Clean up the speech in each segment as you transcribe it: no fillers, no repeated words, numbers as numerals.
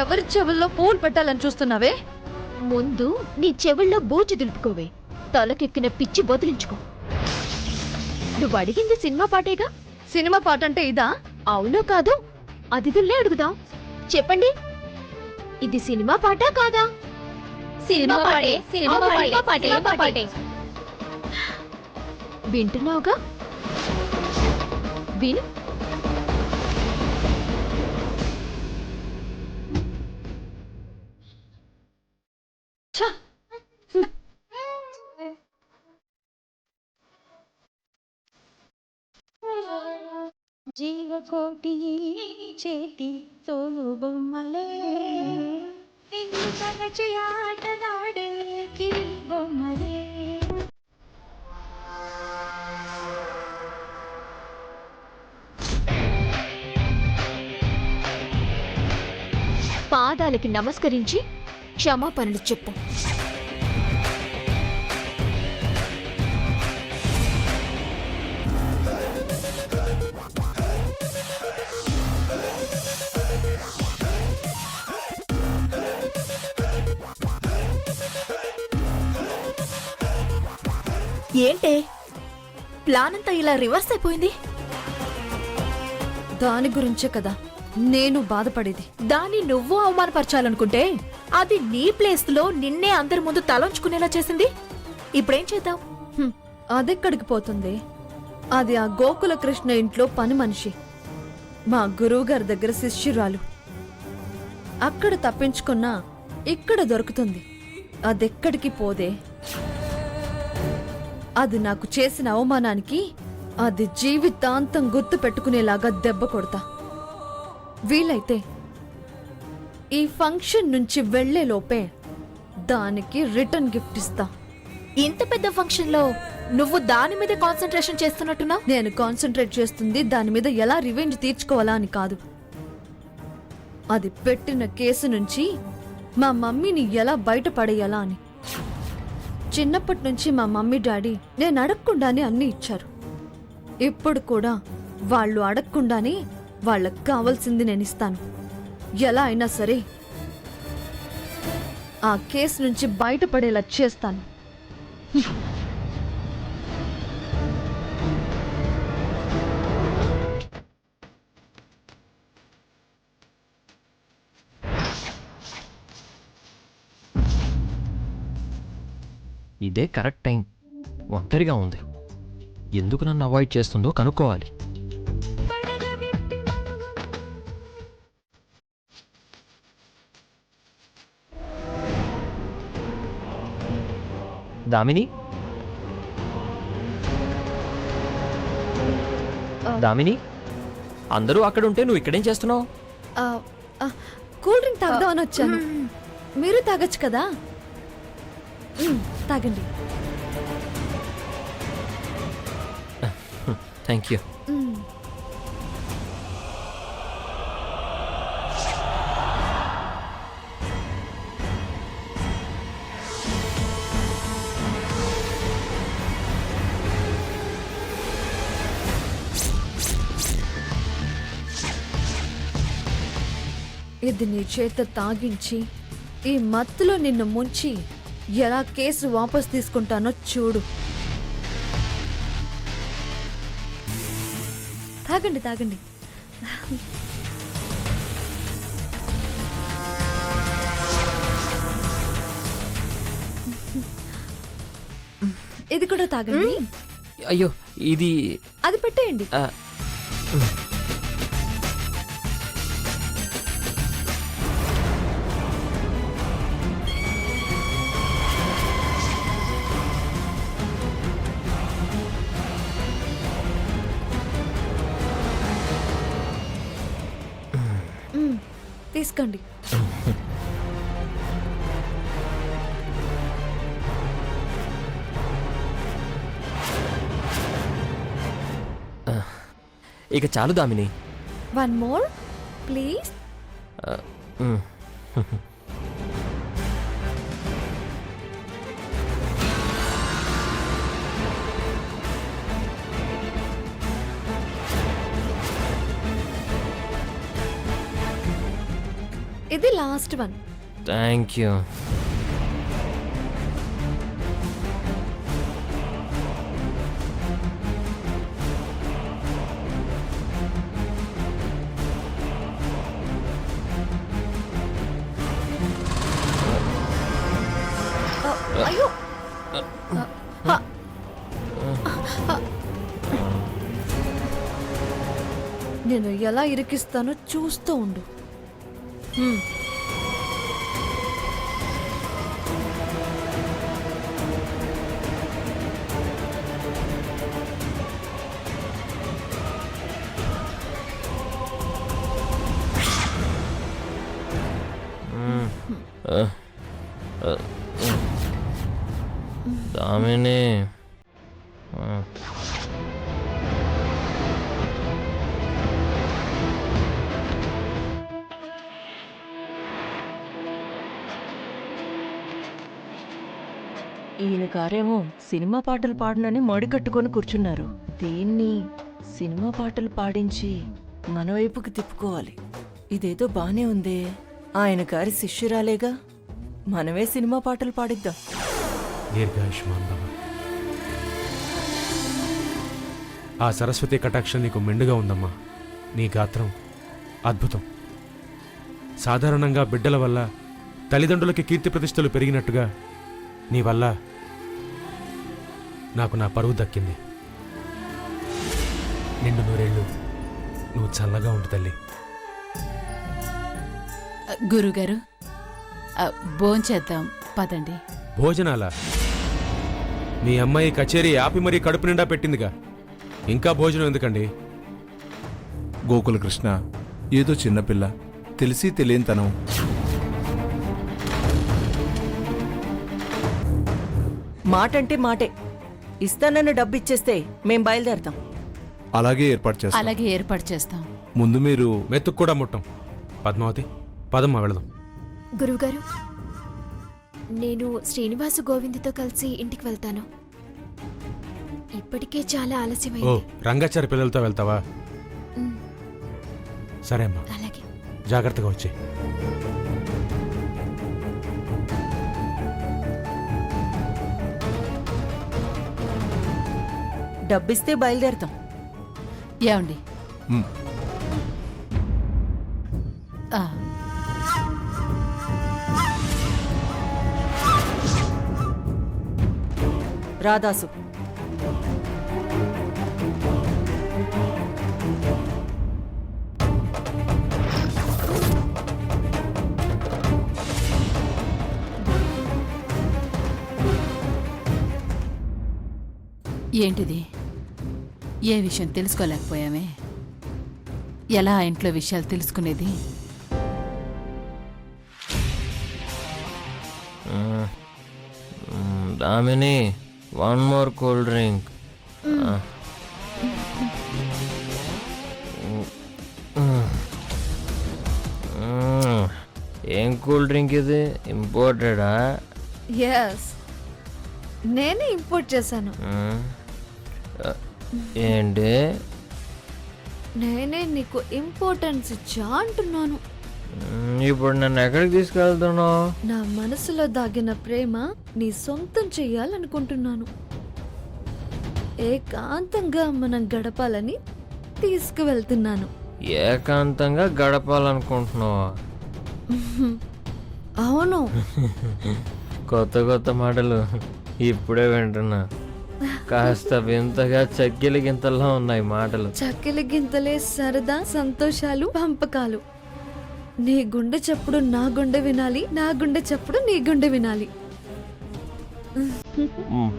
ఎవరి చెవుల్లో పూలు పెట్టాలని చూస్తున్నావే? ముందు నీ చెవుల్లో బూజు దులుపుకోవే. తలకెక్కిన పిచ్చి బదిలించుకో. నువ్వు అడిగింది సినిమా పాటేగా. సినిమా పాట అంటే ఇదా? అవునో కాదో అతిథుల్నే అడుగుదాం. చెప్పండి, ఇది సినిమా పాట కాదా? సినిమా పాటే, సినిమా పాటే, సినిమా పాటే. వింటున్నావుగా, విను. జీవకోటి చేతి తోలు బొమ్మలే, నిన్ను తలచి ఆటలాడే బొమ్మలే. పాదాలకి నమస్కరించి క్షమాపణలు చెప్పు. ఏంటే ప్లాన్ అంతా ఇలా రివర్స్ అయిపోయింది? దాని గురించే కదా నేను బాధపడేది. దాన్ని నువ్వు అవమానపరచాలనుకుంటే అది నీ ప్లేస్ లో నిన్నే అందరి ముందు తలంచుకునేలా చేసింది. ఇప్పుడేం చేద్దాం? అదెక్కడికి పోతుంది? అది ఆ గోకుల కృష్ణ ఇంట్లో పని మనిషి, మా గురువు గారి దగ్గర శిష్యురాలు. అక్కడ తప్పించుకున్నా ఇక్కడ దొరుకుతుంది. అదెక్కడికి పోదే. అది నాకు చేసిన అవమానానికి అది జీవితాంతం గుర్తు పెట్టుకునేలాగా దెబ్బ కొడతా. వీలైతే ఈ ఫంక్షన్ నుంచి వెళ్లే లోపే దానికి రిటర్న్ గిఫ్ట్ ఇస్తా. ఇంత పెద్ద ఫంక్షన్ లో నువ్వు దాని మీద కాన్సన్ట్రేషన్ చేస్తున్నట్టున్నా? నేను కాన్సన్ట్రేట్ చేస్తుంది దాని మీద ఎలా రివెంజ్ తీర్చుకోవాలా అని కాదు, అది పెట్టిన కేసు నుంచి మా మమ్మీని ఎలా బయటపడేయాలా అని. చిన్నప్పటి నుంచి మా మమ్మీ డాడీ నేను అడగకుండానే అన్ని ఇచ్చారు. ఇప్పుడు కూడా వాళ్ళు అడగకుండానే వాళ్ళకి కావాల్సింది నేను ఇస్తాను. ఎలా అయినా సరే ఆ కేసు నుంచి బయటపడేలా చేస్తాను. ఇదే కరెక్ట్ టైం. ఒంటరిగా ఉంది, ఎందుకు నన్ను అవాయిడ్ చేస్తుందో కనుక్కోవాలి. దామిని, దామిని, అందరూ అక్కడ ఉంటే నువ్వు ఇక్కడేం చేస్తున్నావు? కూల్ డ్రింక్ తాగుదామని వచ్చాను. మీరు తాగొచ్చు కదా. తాగండి. Thank you. ఇది నీ చేత తాగించి ఈ మత్తులో నిన్ను ముంచి ఎలా కేసు వాపస్ తీసుకుంటానో చూడు. తాగండి తాగండి. ఇది కూడా తాగండి. అయ్యో, ఇది అది పెట్టేయండి. తీసుకోండి. ఇక చాలు దామిని. One more please. ఇది లాస్ట్ వన్. Thank you. అయ్యో నేను ఎలా ఇరికిస్తానో చూస్తూ ఉండు. దామిని, ఈయన గారేమో సినిమా పాటలు పాడనని మడికట్టుకొని కూర్చున్నారు. దీన్ని సినిమా పాటలు పాడించి మన వైపుకి తిప్పుకోవాలి. ఇదేదో బానే ఉందే, ఆయన గారి శిష్యురాలేగా, మనమే సినిమా పాటలు పాడిద్దాం. దీర్ఘాయుష్మాన్ భవ. ఆ సరస్వతి కటాక్షం నీకు మెండుగా ఉందమ్మా. నీ గాత్రం అద్భుతం. సాధారణంగా బిడ్డల వల్ల తల్లిదండ్రులకి కీర్తి ప్రతిష్టలు పెరిగినట్టుగా నీ వల్ల నాకు నా పరువు దక్కింది. నిండు నూరేళ్ళు నువ్వు చల్లగా ఉండు తల్లి. గురుగారు, భోంచేద్దాం పదండి. భోజనాలా? మీ అమ్మాయి కచేరీ ఆపి మరీ కడుపు నిండా పెట్టిందిగా, ఇంకా భోజనం ఎందుకండి? గోకులకృష్ణ ఏదో చిన్నపిల్ల, తెలిసి తెలియనితనం. మాటంటే మాటే. ఇస్తానన్న డబ్బు ఇచ్చేస్తే మేం బయలుదేరతాం. అలాగే ఏర్పాటు చేస్తాం. అలాగే ఏర్పాటు చేస్తాం. ముందు మీరు మెతుకు కూడా ముట్టం. పద్మావతి, పదమ్మా వెళదాం. గురువుగారు, నేను శ్రీనివాసు గోవిందుతో కలిసి ఇంటికి వెళ్తాను. ఇప్పటికే చాలా ఓ, ఆలస్యమైంది. రంగాచారి పిల్లలతో వెళ్తావా? సరే అమ్మా, అలాగే. జాగ్రత్తగా వచ్చి. డబ్బిస్తే బయలుదేరతాం. ఏమండి? మ్, ఆ, రాదాసు, ఏంటిది? ఏ విషయం తెలుసుకోలేకపోయామే? ఎలా ఆ ఇంట్లో విషయాలు తెలుసుకునేది? Damini, one more cool drink. ఏం కూల్ డ్రింక్ ఇది? ఇంపోర్టెడా? ఎస్, నేనే ఇంపోర్ట్ చేశాను. ఏంటి? నేనే నీకు ఇంపార్టెన్స్ ఇచ్చా అంటున్నాను. ఇప్పుడు నన్ను ఎక్కడికి తీసుకెళ్తున్నావు? నా మనసులో దాగిన ప్రేమ నీ సొంతం చెయ్యాలనుకుంటున్నాను. ఏకాంతంగా మనం గడపాలని తీసుకువెళ్తున్నాను. ఏకాంతంగా గడపాలనుకుంటున్నావా? అవును. కొత్త కొత్త మాటలు ఇప్పుడే వింటున్నా. కాస్త వింతగా చక్కెలి గింతల్లో ఉన్నాయి మాటలు. చక్కెలి గింతలే సరదా, సంతోషాలు, పంపకాలు. నీ గుండె చప్పుడు నా గుండె వినాలి, నా గుండె చప్పుడు నీ గుండె వినాలి. మ్.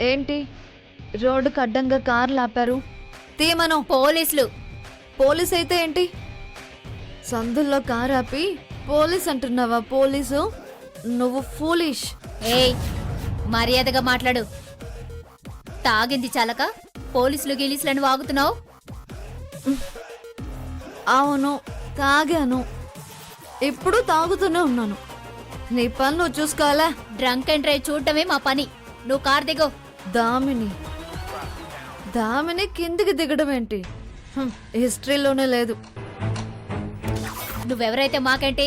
ఏంటి రోడ్డుకు అడ్డంగా కార్లు ఆపారు? తీయమను. పోలీసులు. పోలీస్ అయితే ఏంటి? సందుల్లో కార్ ఆపి పోలీస్ అంటున్నావా? పోలీసు నువ్వు ఫూలిష్. ఏయ్, మర్యాదగా మాట్లాడు. తాగింది చాలక పోలీసులు గీలీసులని వాగుతున్నావు. అవును, తాగాను. ఇప్పుడు తాగుతూనే ఉన్నాను. నీ పని నువ్వు చూసుకోవాలా? డ్రంక్ అండ్ డ్రైవ్ చూడటమే మా పని. నువ్వు కార్ దిగో. దామిని కిందికి దిగడం ఏంటి? హిస్టరీలోనే లేదు. నువ్వెవరైతే మాకేంటి?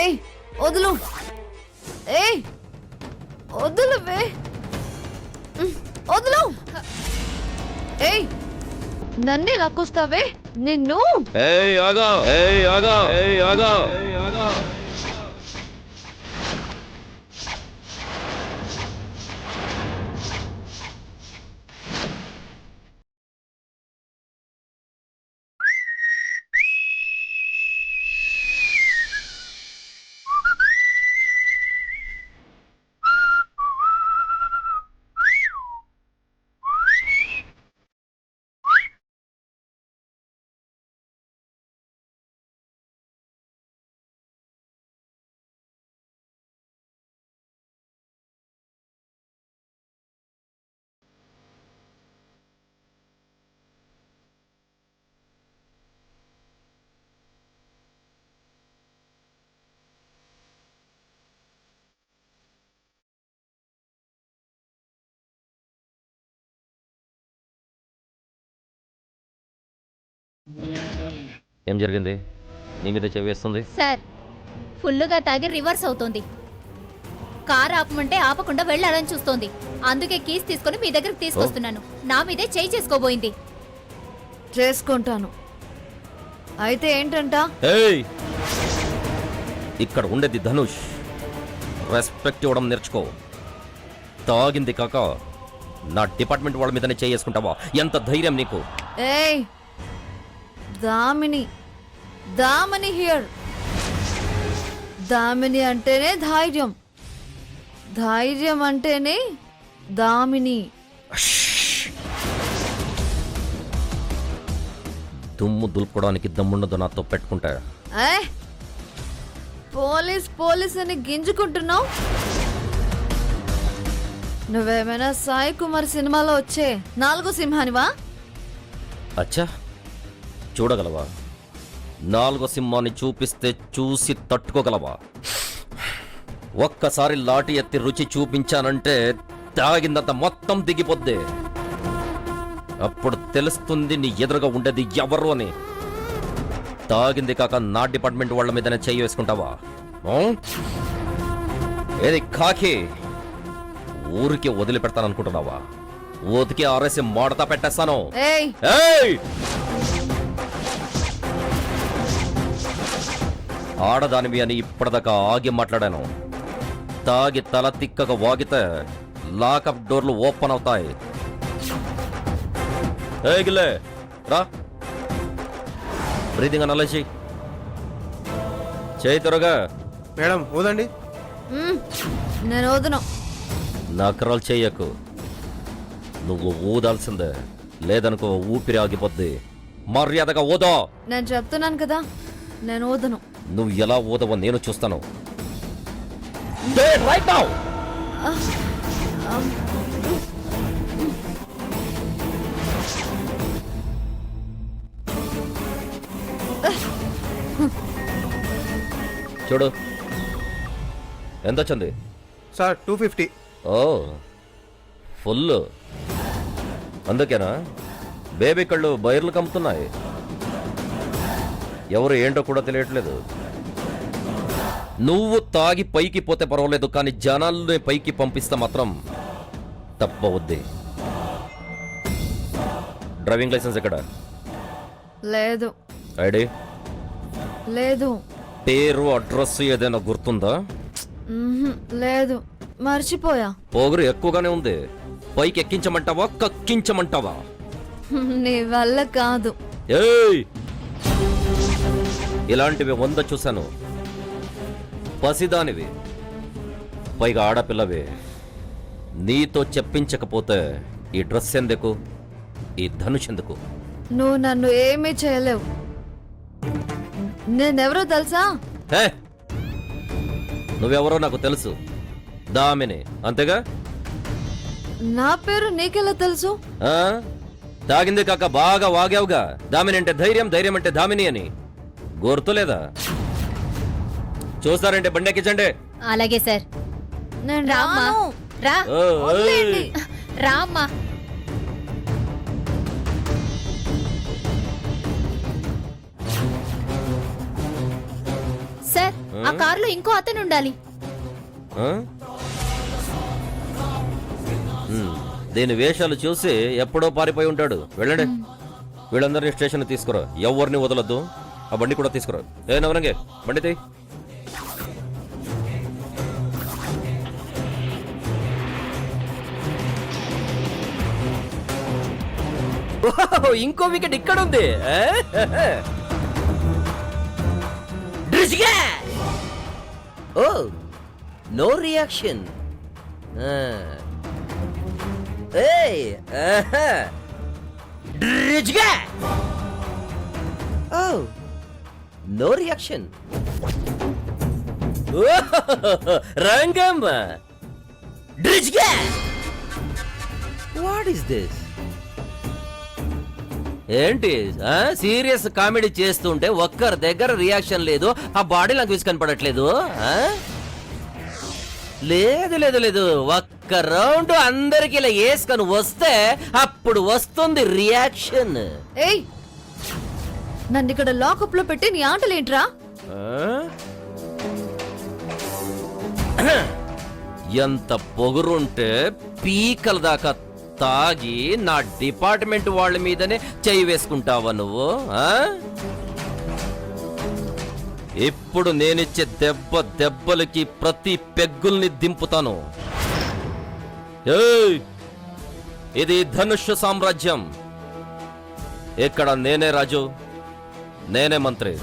ఏయ్ వదులు. ఏయ్ వదులువే. వదులు. ఏయ్ నన్నే లాక్కొస్తావే నిన్ను. ఏం జరిగింది? నీ మీద చెవేస్తుంది. సార్, ఫుల్లుగా తాగి రివర్స్ అవుతోంది. కార్ ఆపమంటే ఆపకుండా వెళ్ళాలని చూస్తోంది. అందుకే కీస్ తీసుకొని మీ దగ్గరకు తీసుకొస్తున్నాను. నా మీదే చేయి చేసుకోబోయింది. చేసుకుంటాను. అయితే ఏంటంట? ఏయ్, ఇక్కడ ఉండేది ధనుష్. రెస్పెక్ట్ ఇవ్వడం నేర్చుకో. తాగింది కాక నా డిపార్ట్మెంట్ వాళ్ళ మీదనే చేసుకుంటావా? ఎంత ధైర్యం నీకు? ఏయ్ దామిని హియర్. దామిని అంటేనే ధైర్యం, ధైర్యం అంటేనే దామిని. దుమ్ము దులుపుకోవడానికి దమ్ముండదు నాతో పెట్టుకుంటా. పోలీస్ అని గింజుకుంటున్నావు. నువ్వేమైనా సాయి కుమార్ సినిమాలో వచ్చే 4 సింహానివా? అచ్చా, చూడగలవా? 4 సింహాన్ని చూపిస్తే చూసి తట్టుకోగలవా? ఒక్కసారి లాఠీ ఎత్తి రుచి చూపించానంటే తాగిందంత మొత్తం దిగిపోద్ది. అప్పుడు తెలుస్తుంది నీ ఎదురుగా ఉండేది ఎవరు అని. తాగింది కాక నా డిపార్ట్మెంట్ వాళ్ళ మీదనే చెయ్యి వేసుకుంటావా? ఏది కాకి ఊరికి వదిలిపెడతాననుకుంటున్నావా? ఊతికి ఆరేసి మాడతా పెట్టేస్తాను. ఏయ్, ఆడదానివి అని ఇప్పటిదాకా ఆగి మాట్లాడాను. తాగి తల తిక్కగా వాగితే లాకప్ డోర్లు ఓపెన్ అవుతాయి. గిల్లే రా. బ్రీదింగ్ అనాలజీ చేయి త్వరగా. మేడం ఊదండి. నేను వదను. నకరాలు చెయ్యకు. నువ్వు ఊదాల్సిందే, లేదనుకో ఊపిరి ఆగిపోద్ది. మర్యాదగా ఊదో. నేను చెప్తున్నాను కదా, నేను వదను. నువ్వు ఎలా ఊదవో నేను చూస్తాను. Right now! చూడు ఎంత వచ్చింది? సార్ 250. ఓ ఫుల్. అందుకేనా బేబీ కళ్ళు బైర్లు కమ్ముతున్నాయి? ఎవరు ఏంటో కూడా తెలియట్లేదు. నువ్వు తాగి పైకి పోతే పర్వాలేదు, కానీ జనాల్ని పైకి పంపిస్తే మాత్రం తప్పవద్ది. డ్రైవింగ్ లైసెన్స్ ఎక్కడ? లేదు. ఐడి లేదు. పేరు అడ్రస్ ఏదైనా గుర్తుందా? లేదు, మర్చిపోయా. పోగురు ఎక్కువగానే ఉంది. పైకి ఎక్కించమంటావా కక్కించమంటావా? నీ వల్ల కాదు. ఏయ్, ఇలాంటివి 100 చూశాను. పసిదానివి, పైగా ఆడపిల్లవే. నీతో చెప్పించకపోతే ఈ డ్రెస్ ఎందుకు, ఈ ధనుష్ ఎందుకు? నువ్వు నన్ను ఏమీ చేయలేవు. నేనెవరో తెలుసా? హే, నువ్వెవరో నాకు తెలుసు. దామిని, అంతేగా? నా పేరు నీకెలా తెలుసు? ఆ? తాగింది కాక బాగా వాగావుగా. దామిని అంటే ధైర్యం, ధైర్యం అంటే దామిని అని. గుర్తులేదా? చూస్తారంటే బండెక్కించండి. అలాగే సార్. నేను రామ్మా, రాను. రా. ఓ, ఓయ్. వదిలేయండి. రామ్మా. సార్, ఆ కారులో ఇంకో అతను ఉండాలి. ఆ? దీని వేషాలు చూసి ఎప్పుడో పారిపోయి ఉంటాడు. వెళ్ళండి, వీళ్ళందరినీ స్టేషన్ తీసుకురా. ఎవరిని వదలొద్దు. ఆ బండి కూడా తీసుకురా. ఏ నవరంగే, బండి తీ. ఇంకో వికెట్ ఇక్కడ ఉంది. Oh, no reaction. Oh, no reaction. Rangamma, what is this? ఏంటి సీరియస్ కామెడీ చేస్తుంటే ఒక్కరి దగ్గర రియాక్షన్ లేదు, ఆ బాడీ లాంగ్వేజ్ కనపడట్లేదు. లేదు లేదు లేదు, ఒక్క రౌండ్ అందరికి ఇలా వేసుకొని వస్తే అప్పుడు వస్తుంది రియాక్షన్. ఏయ్, నన్ను ఇక్కడ లాకప్ లో పెట్టి నీ ఆటలేంట్రా? ఎంత పొగురుంటే పీకల దాకా తాగి నా డిపార్ట్మెంట్ వాళ్ళ మీదనే చెయ్యి వేసుకుంటావా నువ్వు? ఇప్పుడు నేనిచ్చే దెబ్బలకి ప్రతి పెగ్గుల్ని దింపుతాను. ఏయ్, ఇది ధనుష్ సామ్రాజ్యం. ఇక్కడ నేనే రాజు, నేనే మంత్రి.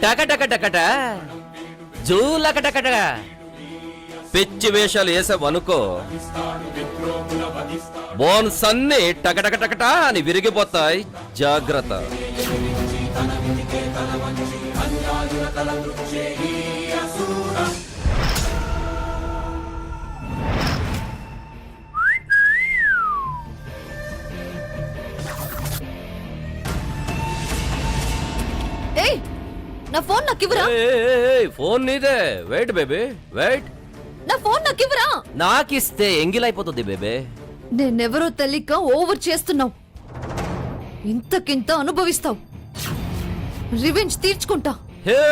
టకటకటకట జూలకటకట పిచ్చి వేషాలు వేసావనుకో, బోన్స్ అన్ని టకటకటకట అని విరిగిపోతాయి. జాగ్రత్త. ఏయ్, నా ఫోన్ నాకు ఇవ్వరా? ఫోన్ నీదే. Wait baby, wait. నా ఫోన్ నాకు ఇవ్వరా? నాకిస్తే ఎంగిలైపోతుంది బేబే. నేనెవరో తెలియక ఓవర్ చేస్తున్నావు. ఇంతకింత అనుభవిస్తావు. రివెంజ్ తీర్చుకుంటా. హే,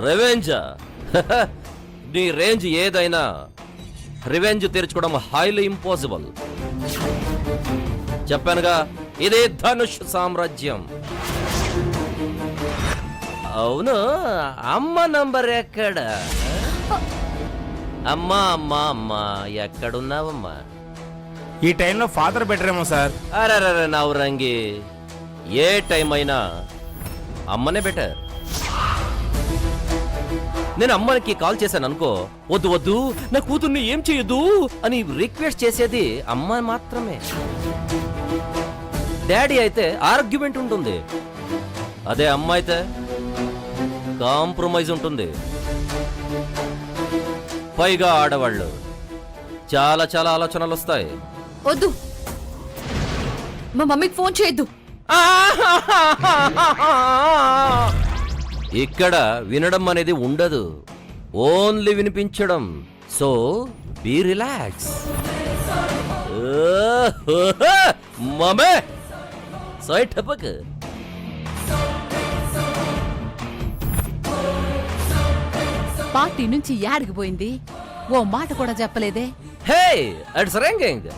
రివెంజా? నీ రేంజ్ ఏదైనా రివెంజ్ తీర్చుకోవడం హైలీ ఇంపాసిబుల్. చెప్పానుగా, ఇదే ధనుష్ సామ్రాజ్యం. అవును, అమ్మ నంబర్ ఎక్కడ? అమ్మా అమ్మా అమ్మా, ఎక్కడున్నావమ్మా? ఈ టైంలో ఫాదర్ బెటర్ ఏమో సార్. అరే నవరంగి, ఏ టైం అయినా అమ్మనే బెటర్. నేను అమ్మకి కాల్ చేశాను అనుకో, వద్దు వద్దు నా కూతుర్ని ఏం చేయొద్దు అని రిక్వెస్ట్ చేసేది అమ్మ మాత్రమే. డాడీ అయితే ఆర్గ్యుమెంట్ ఉంటుంది, అదే అమ్మ అయితే కాంప్రమైజ్ ఉంటుంది. పైగా ఆడవాళ్ళు చాలా చాలా ఆలోచనలు వస్తాయి. వద్దు, మా మమ్మీకి ఫోన్ చేయొద్దు. ఇక్కడ వినడం అనేది ఉండదు, ఓన్లీ వినిపించడం. So be relax. మమే సైట్ టపక్. పార్టీ నుంచి యాడికి పోయింది? ఓ మాట కూడా చెప్పలేదే. Hey, it's ringing.